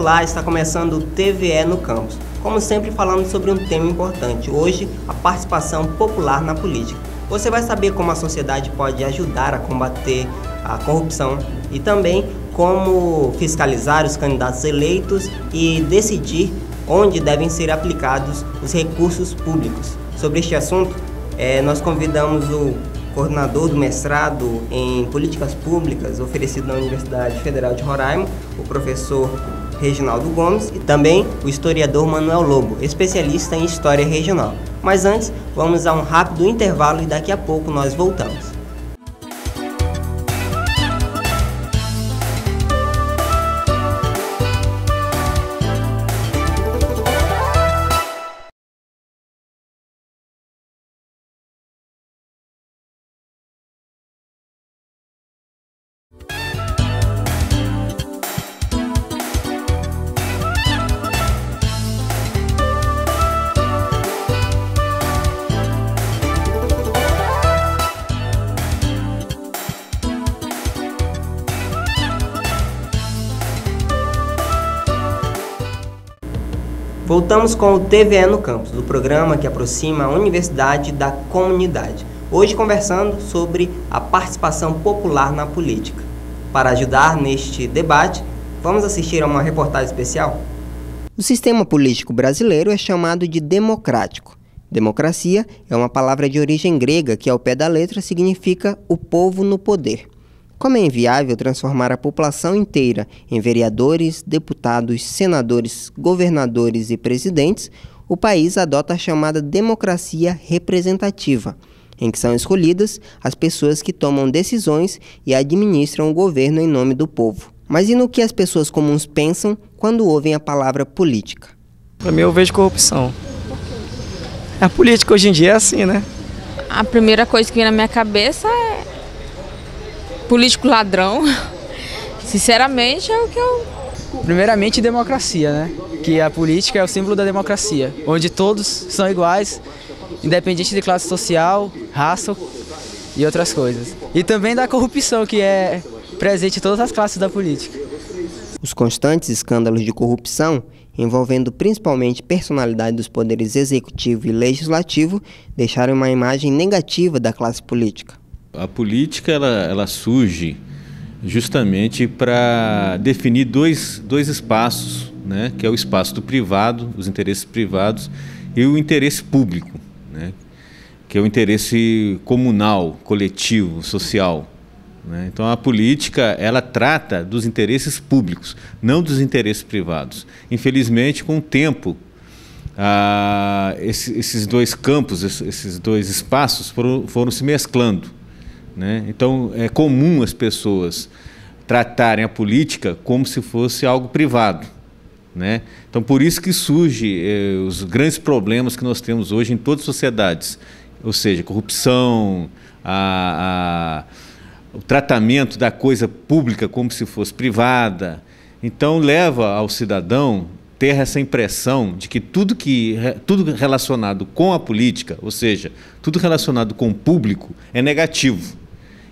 Olá, está começando o TVE no Campus. Como sempre, falando sobre um tema importante. Hoje, a participação popular na política. Você vai saber como a sociedade pode ajudar a combater a corrupção e também como fiscalizar os candidatos eleitos e decidir onde devem ser aplicados os recursos públicos. Sobre este assunto, nós convidamos o coordenador do mestrado em Políticas Públicas, oferecido na Universidade Federal de Roraima, o professor Reginaldo Gomes, e também o historiador Manuel Lobo, especialista em História Regional. Mas antes, vamos a um rápido intervalo e daqui a pouco nós voltamos. Voltamos com o TVE no Campus, o programa que aproxima a universidade da comunidade. Hoje conversando sobre a participação popular na política. Para ajudar neste debate, vamos assistir a uma reportagem especial. O sistema político brasileiro é chamado de democrático. Democracia é uma palavra de origem grega que, ao pé da letra, significa o povo no poder. Como é inviável transformar a população inteira em vereadores, deputados, senadores, governadores e presidentes, o país adota a chamada democracia representativa, em que são escolhidas as pessoas que tomam decisões e administram o governo em nome do povo. Mas e no que as pessoas comuns pensam quando ouvem a palavra política? Para mim, eu vejo corrupção. A política hoje em dia é assim, né? A primeira coisa que vem na minha cabeça é político ladrão. Sinceramente, é o que eu... Primeiramente, democracia, né? Que a política é o símbolo da democracia, onde todos são iguais, independente de classe social, raça e outras coisas. E também da corrupção, que é presente em todas as classes da política. Os constantes escândalos de corrupção, envolvendo principalmente personalidades dos poderes executivo e legislativo, deixaram uma imagem negativa da classe política. A política ela surge justamente para definir dois espaços, né, que é o espaço do privado, os interesses privados, e o interesse público, né, que é o interesse comunal, coletivo, social. Né? Então a política ela trata dos interesses públicos, não dos interesses privados. Infelizmente, com o tempo, esses dois campos, esses dois espaços foram se mesclando. Né? Então, é comum as pessoas tratarem a política como se fosse algo privado. Né? Então, por isso que surgem os grandes problemas que nós temos hoje em todas as sociedades, ou seja, corrupção, o tratamento da coisa pública como se fosse privada. Então, leva ao cidadão ter essa impressão de que tudo relacionado com a política, ou seja, tudo relacionado com o público, é negativo.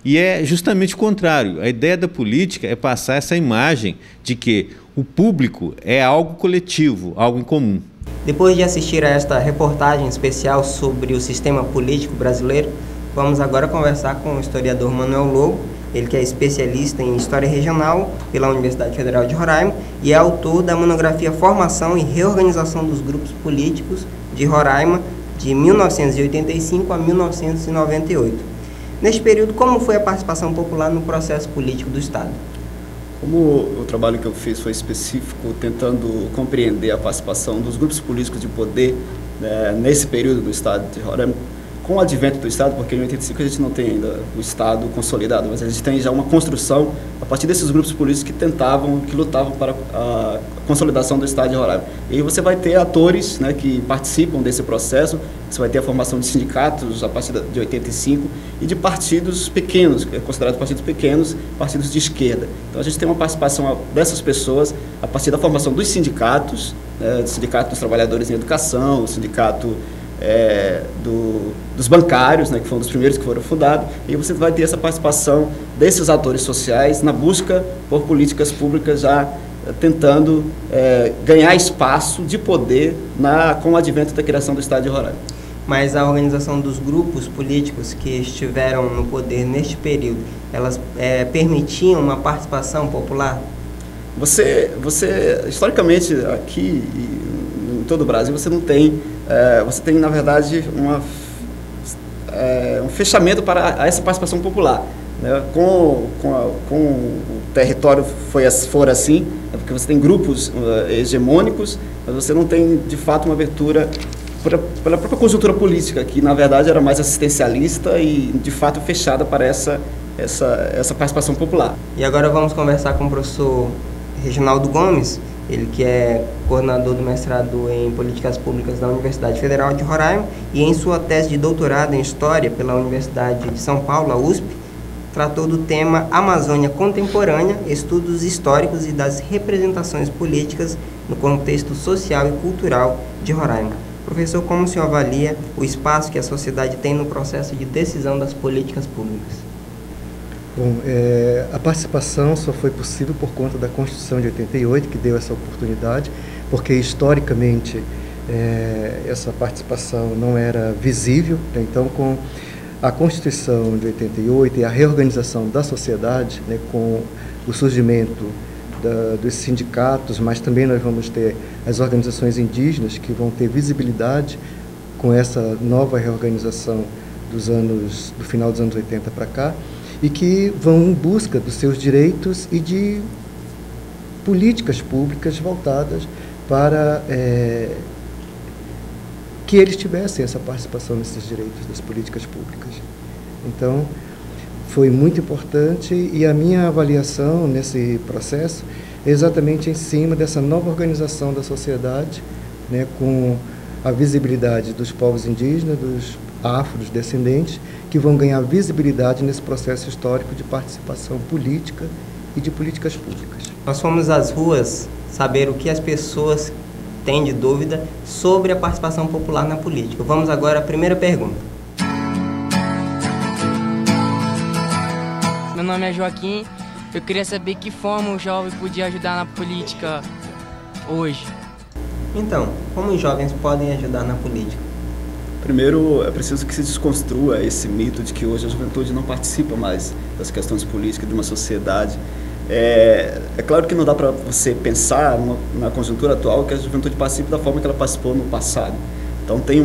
E é justamente o contrário. A ideia da política é passar essa imagem de que o público é algo coletivo, algo em comum. Depois de assistir a esta reportagem especial sobre o sistema político brasileiro, vamos agora conversar com o historiador Manuel Lobo, ele que é especialista em História Regional pela Universidade Federal de Roraima e é autor da monografia Formação e Reorganização dos Grupos Políticos de Roraima, de 1985 a 1998. Neste período, como foi a participação popular no processo político do Estado? Como o trabalho que eu fiz foi específico, tentando compreender a participação dos grupos políticos de poder, né, nesse período do Estado de Roraima, com o advento do Estado, porque em 85 a gente não tem ainda o Estado consolidado, mas a gente tem já uma construção a partir desses grupos políticos que lutavam para a consolidação do Estado de Roraima. E aí você vai ter atores, né, que participam desse processo, você vai ter a formação de sindicatos a partir de 85 e de partidos pequenos, considerados partidos pequenos, partidos de esquerda. Então a gente tem uma participação dessas pessoas a partir da formação dos sindicatos, né, do Sindicato dos Trabalhadores em Educação, o Sindicato dos bancários, né, que foram um dos primeiros que foram fundados, e você vai ter essa participação desses atores sociais na busca por políticas públicas já tentando ganhar espaço de poder com o advento da criação do Estado de Roraima. Mas a organização dos grupos políticos que estiveram no poder neste período, elas permitiam uma participação popular? Você historicamente, aqui em todo o Brasil, você não tem, você tem, na verdade, um fechamento para essa participação popular. Né? Com o território for assim, é porque você tem grupos hegemônicos, mas você não tem, de fato, uma abertura pela própria conjuntura política, que, na verdade, era mais assistencialista e, de fato, fechada para essa participação popular. E agora vamos conversar com o professor Reginaldo Gomes, ele que é coordenador do mestrado em Políticas Públicas da Universidade Federal de Roraima e em sua tese de doutorado em História pela Universidade de São Paulo, a USP, tratou do tema Amazônia Contemporânea, Estudos Históricos e das Representações Políticas no Contexto Social e Cultural de Roraima. Professor, como o senhor avalia o espaço que a sociedade tem no processo de decisão das políticas públicas? Bom, a participação só foi possível por conta da Constituição de 88, que deu essa oportunidade, porque historicamente essa participação não era visível. Então, com a Constituição de 88 e a reorganização da sociedade, né, com o surgimento dos sindicatos, mas também nós vamos ter as organizações indígenas que vão ter visibilidade com essa nova reorganização do final dos anos 80 para cá, e que vão em busca dos seus direitos e de políticas públicas voltadas para que eles tivessem essa participação nesses direitos das políticas públicas. Então, foi muito importante, e a minha avaliação nesse processo é exatamente em cima dessa nova organização da sociedade, né, com a visibilidade dos povos indígenas, dos afrodescendentes, que vão ganhar visibilidade nesse processo histórico de participação política e de políticas públicas. Nós fomos às ruas saber o que as pessoas têm de dúvida sobre a participação popular na política. Vamos agora à primeira pergunta. Meu nome é Joaquim. Eu queria saber que forma o jovem podia ajudar na política hoje. Então, como os jovens podem ajudar na política? Primeiro, é preciso que se desconstrua esse mito de que hoje a juventude não participa mais das questões políticas de uma sociedade. É claro que não dá para você pensar na conjuntura atual que a juventude participe da forma que ela participou no passado. Então tem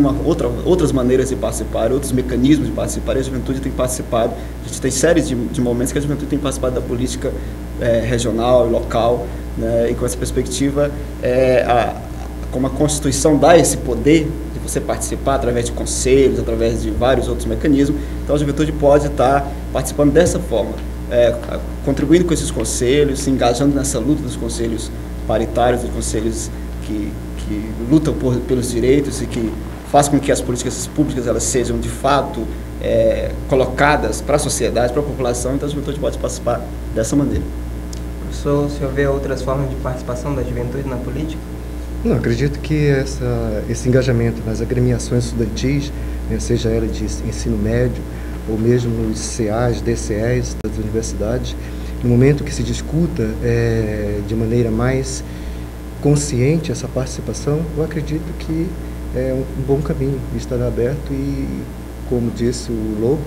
outras maneiras de participar, outros mecanismos de participar, e a juventude tem participado. A gente tem séries de momentos que a juventude tem participado da política regional e local, né? E com essa perspectiva, como a Constituição dá esse poder de você participar através de conselhos, através de vários outros mecanismos, então a juventude pode estar participando dessa forma, contribuindo com esses conselhos, se engajando nessa luta dos conselhos paritários, dos conselhos que lutam pelos direitos e que faz com que as políticas públicas elas sejam de fato colocadas para a sociedade, para a população. Então a juventude pode participar dessa maneira. Professor, o senhor vê outras formas de participação da juventude na política? Não, acredito que esse engajamento nas agremiações estudantis, né, seja ela de ensino médio ou mesmo nos CAs, DCEs das universidades, no momento que se discuta de maneira mais consciente essa participação, eu acredito que é um bom caminho, estará aberto e, como disse o Lobo,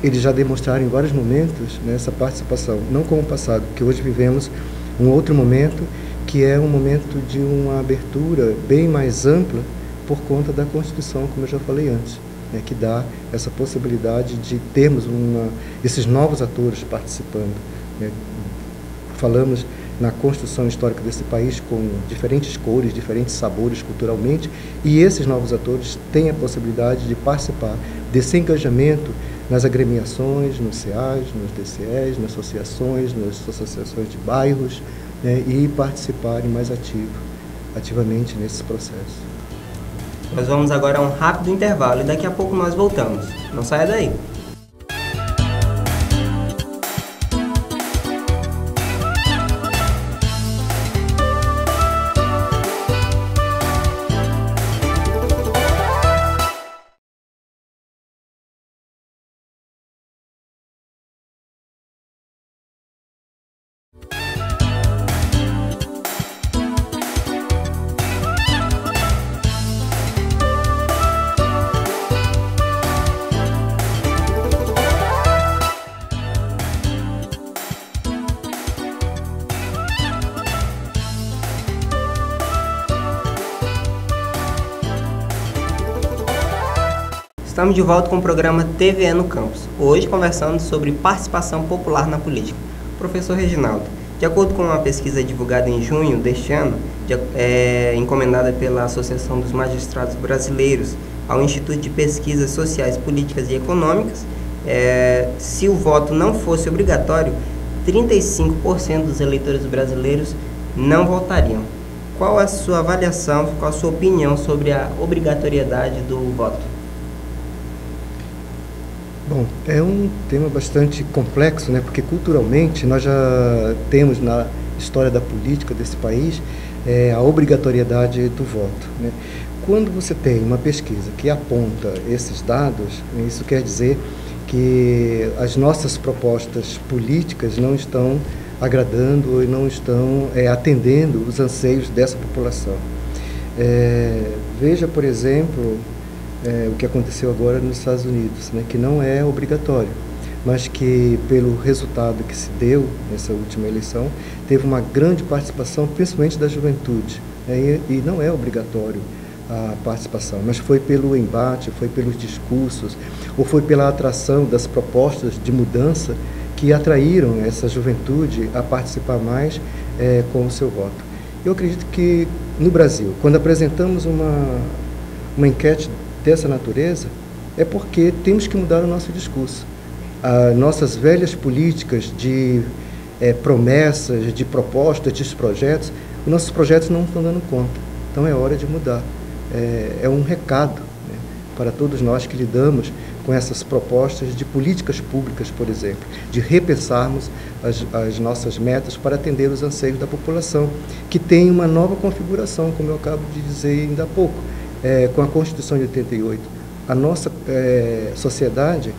eles já demonstraram em vários momentos, né, essa participação, não como o passado, porque hoje vivemos um outro momento, que é um momento de uma abertura bem mais ampla por conta da Constituição, como eu já falei antes, né, que dá essa possibilidade de termos esses novos atores participando, né. Falamos na construção histórica desse país com diferentes cores, diferentes sabores culturalmente, e esses novos atores têm a possibilidade de participar desse engajamento nas agremiações, nos CAs, nos DCEs, nas associações de bairros, né, e participarem mais ativamente nesse processo. Nós vamos agora a um rápido intervalo e daqui a pouco nós voltamos. Não saia daí. Estamos de volta com o programa TVE no Campus, hoje conversando sobre participação popular na política. Professor Reginaldo, de acordo com uma pesquisa divulgada em junho deste ano, encomendada pela Associação dos Magistrados Brasileiros ao Instituto de Pesquisas Sociais, Políticas e Econômicas, se o voto não fosse obrigatório, 35% dos eleitores brasileiros não votariam. Qual a sua avaliação, qual a sua opinião sobre a obrigatoriedade do voto? Bom, é um tema bastante complexo, né? Porque culturalmente nós já temos na história da política desse país a obrigatoriedade do voto, né? Quando você tem uma pesquisa que aponta esses dados, isso quer dizer que as nossas propostas políticas não estão agradando e não estão atendendo os anseios dessa população. Veja, por exemplo, o que aconteceu agora nos Estados Unidos, né, que não é obrigatório, mas que pelo resultado que se deu nessa última eleição, teve uma grande participação, principalmente da juventude, né, e não é obrigatório a participação, mas foi pelo embate, foi pelos discursos, ou foi pela atração das propostas de mudança que atraíram essa juventude a participar mais com o seu voto. Eu acredito que no Brasil, quando apresentamos uma enquete dessa natureza, é porque temos que mudar o nosso discurso. As nossas velhas políticas de promessas, de propostas, de projetos, os nossos projetos não estão dando conta. Então é hora de mudar. É um recado, né, para todos nós que lidamos com essas propostas de políticas públicas, por exemplo, de repensarmos as nossas metas para atender os anseios da população, que tem uma nova configuração, como eu acabo de dizer ainda há pouco, com a Constituição de 88. A nossa sociedade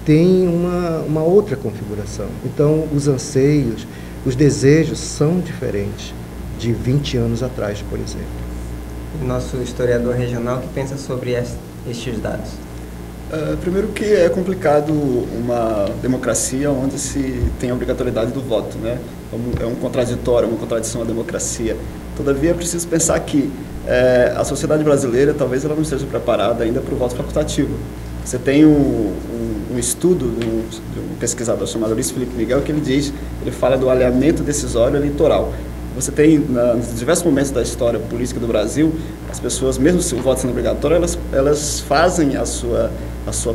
tem uma outra configuração. Então, os anseios, os desejos são diferentes de 20 anos atrás, por exemplo. Nosso historiador regional, que pensa sobre estes dados? Primeiro que é complicado uma democracia onde se tem a obrigatoriedade do voto, né? É um contraditório, uma contradição à democracia. Todavia, é preciso pensar que a sociedade brasileira talvez ela não esteja preparada ainda para o voto facultativo. Você tem um estudo de um pesquisador chamado Luiz Felipe Miguel que ele fala do alinhamento decisório eleitoral. Você tem, nos diversos momentos da história política do Brasil, as pessoas, mesmo se o voto sendo obrigatório, elas fazem a sua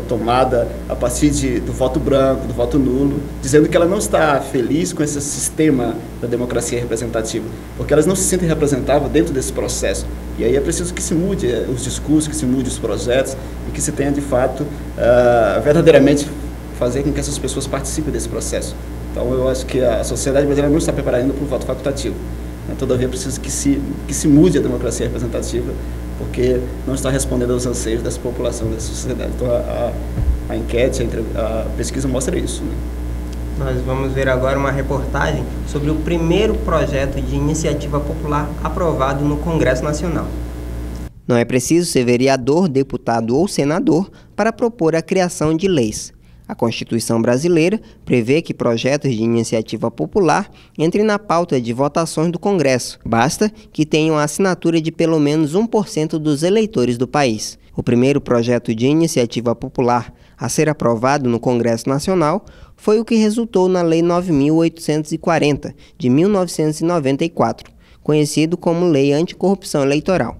tomada a partir do voto branco, do voto nulo, dizendo que ela não está feliz com esse sistema da democracia representativa, porque elas não se sentem representadas dentro desse processo. E aí é preciso que se mude os discursos, que se mude os projetos e que se tenha, de fato, verdadeiramente fazer com que essas pessoas participem desse processo. Então, eu acho que a sociedade brasileira não está preparada ainda para o voto facultativo. Todavia, é preciso que se mude a democracia representativa, porque não está respondendo aos anseios dessa população, dessa sociedade. Então, a enquete, a pesquisa mostra isso, né? Nós vamos ver agora uma reportagem sobre o primeiro projeto de iniciativa popular aprovado no Congresso Nacional. Não é preciso ser vereador, deputado ou senador para propor a criação de leis. A Constituição brasileira prevê que projetos de iniciativa popular entrem na pauta de votações do Congresso. Basta que tenham a assinatura de pelo menos 1% dos eleitores do país. O primeiro projeto de iniciativa popular a ser aprovado no Congresso Nacional foi o que resultou na Lei 9.840, de 1994, conhecido como Lei Anticorrupção Eleitoral.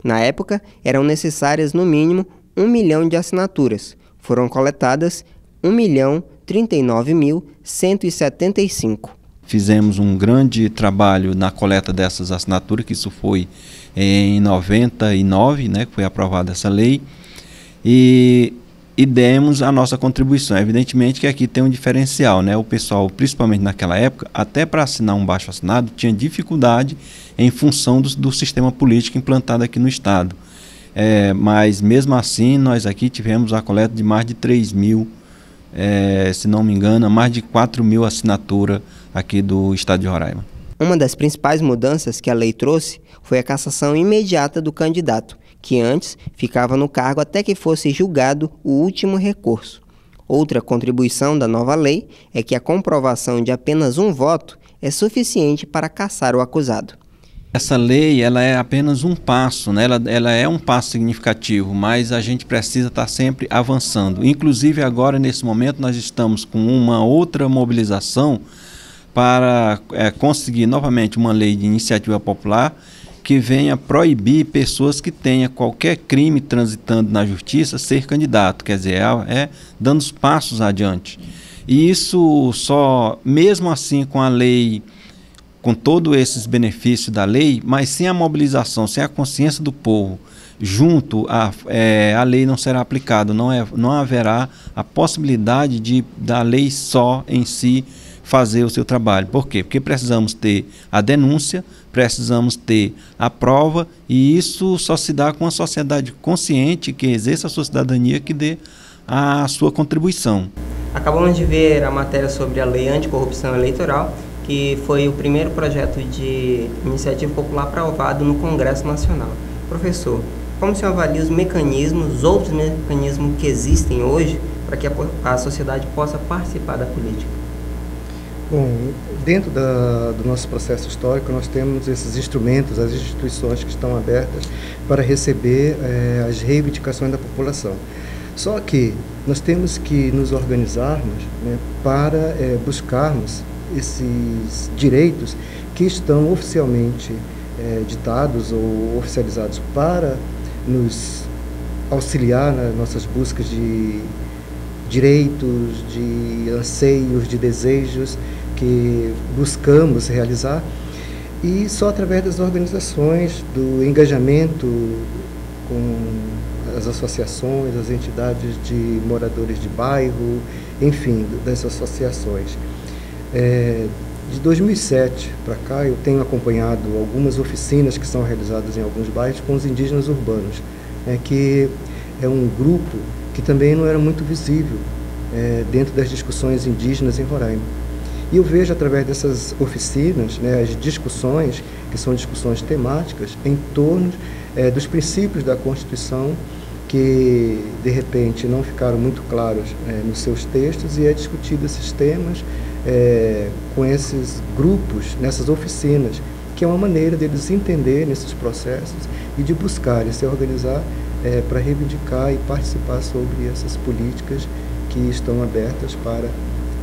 Na época, eram necessárias no mínimo 1 milhão de assinaturas. Foram coletadas 1.039.175. Fizemos um grande trabalho na coleta dessas assinaturas, que isso foi em 99, né, que foi aprovada essa lei, e demos a nossa contribuição. Evidentemente que aqui tem um diferencial, né? O pessoal, principalmente naquela época, até para assinar um baixo assinado, tinha dificuldade em função do sistema político implantado aqui no Estado. Mas mesmo assim, nós aqui tivemos a coleta de mais de 3.000, se não me engano, mais de 4.000 assinaturas aqui do Estado de Roraima. Uma das principais mudanças que a lei trouxe foi a cassação imediata do candidato, que antes ficava no cargo até que fosse julgado o último recurso. Outra contribuição da nova lei é que a comprovação de apenas um voto é suficiente para cassar o acusado. Essa lei, ela é apenas um passo, né? Ela é um passo significativo, mas a gente precisa estar sempre avançando. Inclusive agora, nesse momento, nós estamos com uma outra mobilização para conseguir novamente uma lei de iniciativa popular que venha proibir pessoas que tenham qualquer crime transitando na justiça ser candidato, quer dizer, dando os passos adiante. E isso só, mesmo assim com a lei, com todos esses benefícios da lei, mas sem a mobilização, sem a consciência do povo, junto a lei não será aplicada, não haverá a possibilidade da lei só em si fazer o seu trabalho. Por quê? Porque precisamos ter a denúncia, precisamos ter a prova, e isso só se dá com a sociedade consciente, que exerça a sua cidadania, que dê a sua contribuição. Acabamos de ver a matéria sobre a Lei Anticorrupção Eleitoral, que foi o primeiro projeto de iniciativa popular aprovado no Congresso Nacional. Professor, como o senhor avalia os mecanismos, os outros mecanismos que existem hoje para que a sociedade possa participar da política? Bom, dentro do nosso processo histórico, nós temos esses instrumentos, as instituições que estão abertas para receber as reivindicações da população. Só que nós temos que nos organizarmos, né, para buscarmos esses direitos que estão oficialmente ditados ou oficializados para nos auxiliar nas nossas buscas de direitos, de anseios, de desejos que buscamos realizar, e só através das organizações, do engajamento com as associações, as entidades de moradores de bairro, enfim, das associações. De 2007 para cá, eu tenho acompanhado algumas oficinas que são realizadas em alguns bairros com os indígenas urbanos, que é um grupo que também não era muito visível dentro das discussões indígenas em Roraima. E eu vejo através dessas oficinas, as discussões, que são discussões temáticas, em torno dos princípios da Constituição, que de repente não ficaram muito claros nos seus textos, e é discutido esses temas com esses grupos, nessas oficinas, que é uma maneira deles entenderem esses processos e de buscarem se organizar para reivindicar e participar sobre essas políticas que estão abertas para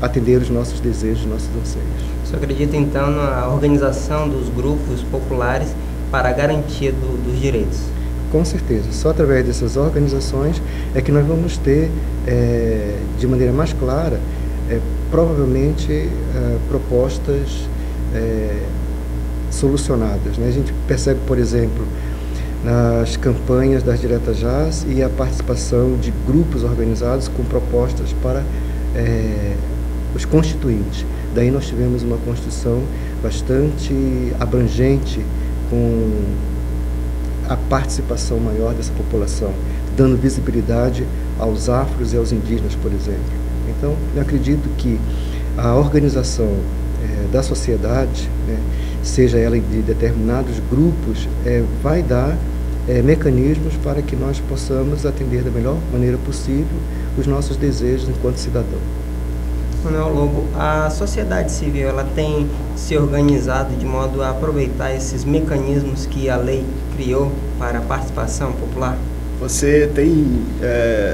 atender os nossos desejos, nossos anseios. Você acredita então na organização dos grupos populares para a garantia dos direitos? Com certeza, só através dessas organizações é que nós vamos ter, de maneira mais clara, provavelmente propostas solucionadas, né? A gente percebe, por exemplo, nas campanhas das Diretas Jás e a participação de grupos organizados com propostas para os constituintes. Daí nós tivemos uma Constituição bastante abrangente, com a participação maior dessa população, dando visibilidade aos afros e aos indígenas, por exemplo. Então, eu acredito que a organização da sociedade, seja ela de determinados grupos, vai dar mecanismos para que nós possamos atender da melhor maneira possível os nossos desejos enquanto cidadão. Manuel Lobo, a sociedade civil ela tem se organizado de modo a aproveitar esses mecanismos que a lei criou para a participação popular? Você tem,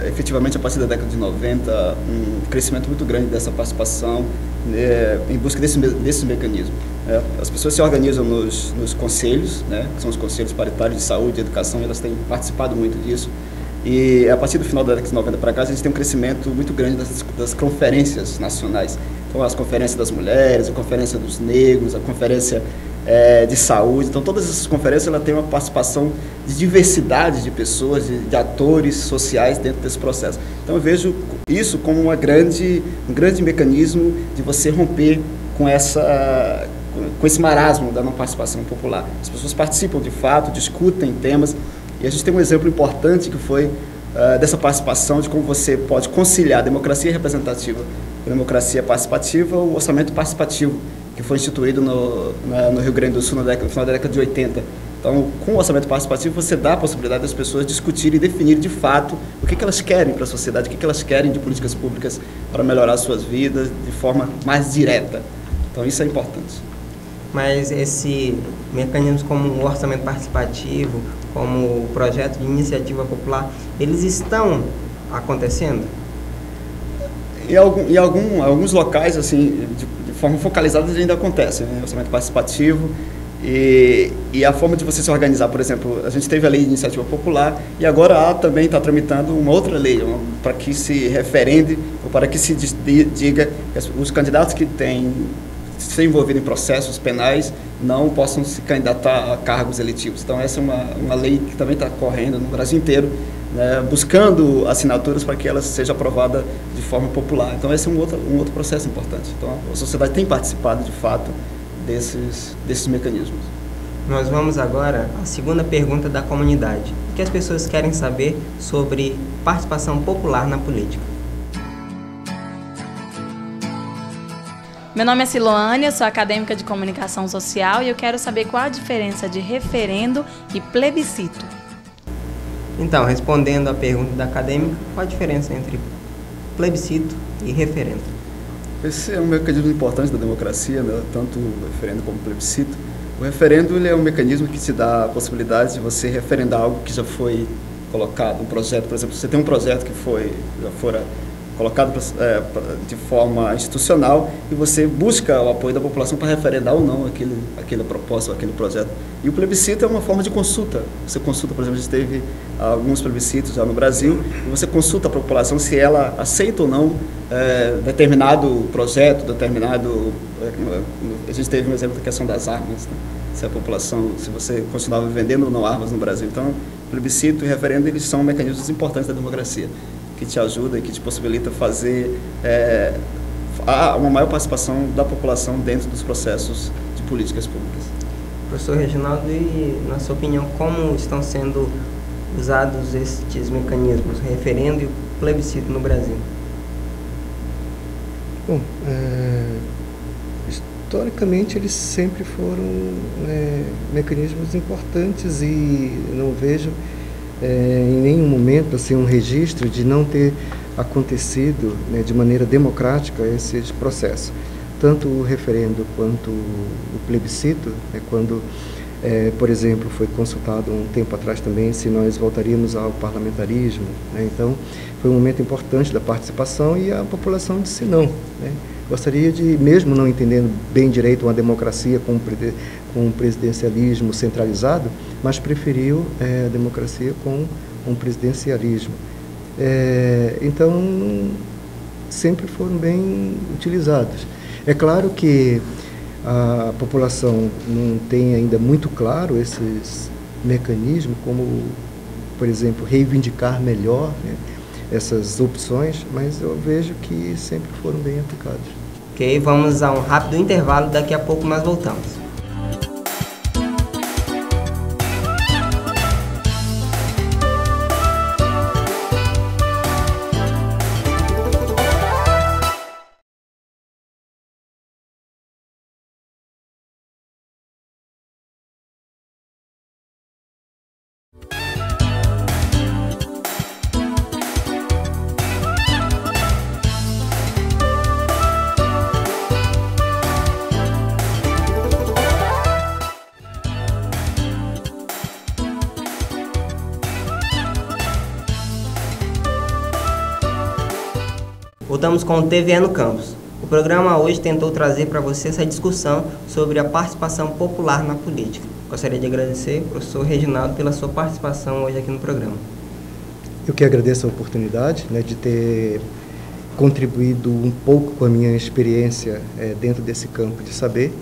efetivamente, a partir da década de 90, um crescimento muito grande dessa participação em busca desses mecanismos. As pessoas se organizam nos conselhos, que são os conselhos paritários de saúde e educação, elas têm participado muito disso. E a partir do final da década de 90 para cá, a gente tem um crescimento muito grande das conferências nacionais. Então, as conferências das mulheres, a conferência dos negros, a conferência de saúde. Então, todas essas conferências ela têm uma participação de diversidade de pessoas, de atores sociais dentro desse processo. Então, eu vejo isso como um grande mecanismo de você romper com esse marasmo da não participação popular. As pessoas participam de fato, discutem temas, e a gente tem um exemplo importante que foi dessa participação, de como você pode conciliar a democracia representativa com a democracia participativa, o orçamento participativo, que foi instituído no Rio Grande do Sul no final da década de 80. Então, com o orçamento participativo, você dá a possibilidade das pessoas discutirem e definirem de fato o que elas querem para a sociedade, o que elas querem de políticas públicas para melhorar suas vidas de forma mais direta. Então, isso é importante. Mas esse mecanismo como o orçamento participativo, como o projeto de iniciativa popular, eles estão acontecendo? Em alguns locais, assim, de forma focalizada, ainda acontece, né? Orçamento participativo e a forma de você se organizar. Por exemplo, a gente teve a lei de iniciativa popular e agora também está tramitando uma outra lei para que se referende ou para que se diga que os candidatos que têm se envolvido em processos penais não possam se candidatar a cargos eletivos. Então essa é uma lei que também está correndo no Brasil inteiro, né, buscando assinaturas para que ela seja aprovada de forma popular. Então esse é um outro processo importante. Então a sociedade tem participado de fato desses mecanismos. Nós vamos agora à segunda pergunta da comunidade. O que as pessoas querem saber sobre participação popular na política? Meu nome é Siloane, eu sou acadêmica de comunicação social e eu quero saber qual a diferença de referendo e plebiscito. Então, respondendo à pergunta da acadêmica, qual a diferença entre plebiscito e referendo? Esse é um mecanismo importante da democracia, né? Tanto o referendo como o plebiscito. O referendo ele é um mecanismo que te dá a possibilidade de você referendar algo que já foi colocado, um projeto. Por exemplo, você tem um projeto que já fora colocado de forma institucional e você busca o apoio da população para referendar ou não aquela proposta, aquele projeto. E o plebiscito é uma forma de consulta. Você consulta, por exemplo, a gente teve alguns plebiscitos já no Brasil, e você consulta a população se ela aceita ou não determinado projeto, a gente teve um exemplo da questão das armas, né? Se você continuava vendendo ou não armas no Brasil. Então, plebiscito e referendo, eles são mecanismos importantes da democracia, que te ajuda e que te possibilita fazer uma maior participação da população dentro dos processos de políticas públicas. Professor Reginaldo, e na sua opinião, como estão sendo usados estes mecanismos, referendo e plebiscito no Brasil? Bom, historicamente eles sempre foram mecanismos importantes e não vejo em nenhum momento assim, um registro de não ter acontecido de maneira democrática esses processos. Tanto o referendo quanto o plebiscito, quando, por exemplo, foi consultado um tempo atrás também se nós voltaríamos ao parlamentarismo, então foi um momento importante da participação e a população disse não. Gostaria de, mesmo não entendendo bem direito uma democracia com um presidencialismo centralizado, mas preferiu a democracia com um presidencialismo. Então, sempre foram bem utilizados. É claro que a população não tem ainda muito claro esses mecanismos, como, por exemplo, reivindicar melhor essas opções, mas eu vejo que sempre foram bem aplicados. Ok, vamos a um rápido intervalo, daqui a pouco nós voltamos. Voltamos com o TVE Campus. O programa hoje tentou trazer para você essa discussão sobre a participação popular na política. Gostaria de agradecer ao professor Reginaldo pela sua participação hoje aqui no programa. Eu que agradeço a oportunidade de ter contribuído um pouco com a minha experiência dentro desse campo de saber.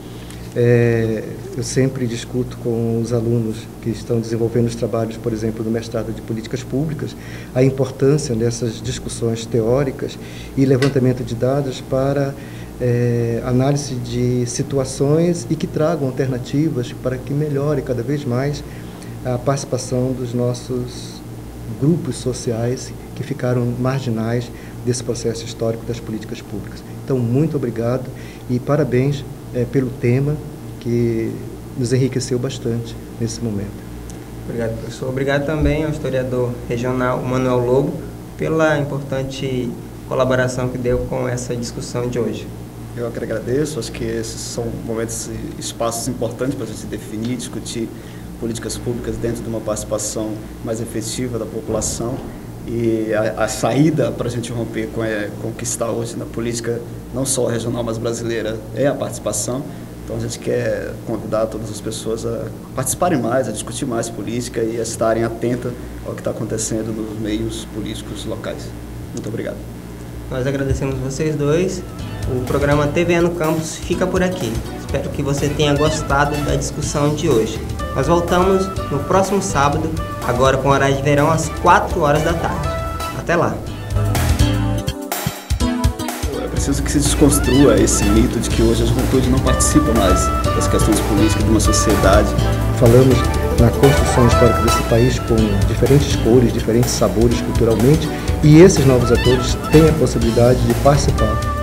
Eu sempre discuto com os alunos que estão desenvolvendo os trabalhos, por exemplo, do mestrado de políticas públicas, a importância dessas discussões teóricas e levantamento de dados para análise de situações e que tragam alternativas para que melhore cada vez mais a participação dos nossos grupos sociais que ficaram marginais desse processo histórico das políticas públicas. Então, muito obrigado e parabéns pelo tema que nos enriqueceu bastante nesse momento. Obrigado, professor. Obrigado também ao historiador regional Manuel Lobo pela importante colaboração que deu com essa discussão de hoje. Eu que agradeço, acho que esses são momentos e espaços importantes para a gente definir, discutir políticas públicas dentro de uma participação mais efetiva da população. E a saída para a gente romper com o que está hoje na política, não só regional, mas brasileira, é a participação. Então a gente quer convidar todas as pessoas a participarem mais, a discutir mais política e a estarem atentas ao que está acontecendo nos meios políticos locais. Muito obrigado. Nós agradecemos vocês dois. O programa TVE no Campus fica por aqui. Espero que você tenha gostado da discussão de hoje. Nós voltamos no próximo sábado, agora com horário de verão, às 4 horas da tarde. Até lá! É preciso que se desconstrua esse mito de que hoje a juventude não participa mais das questões políticas de uma sociedade. Falamos na construção histórica desse país com diferentes cores, diferentes sabores culturalmente, e esses novos atores têm a possibilidade de participar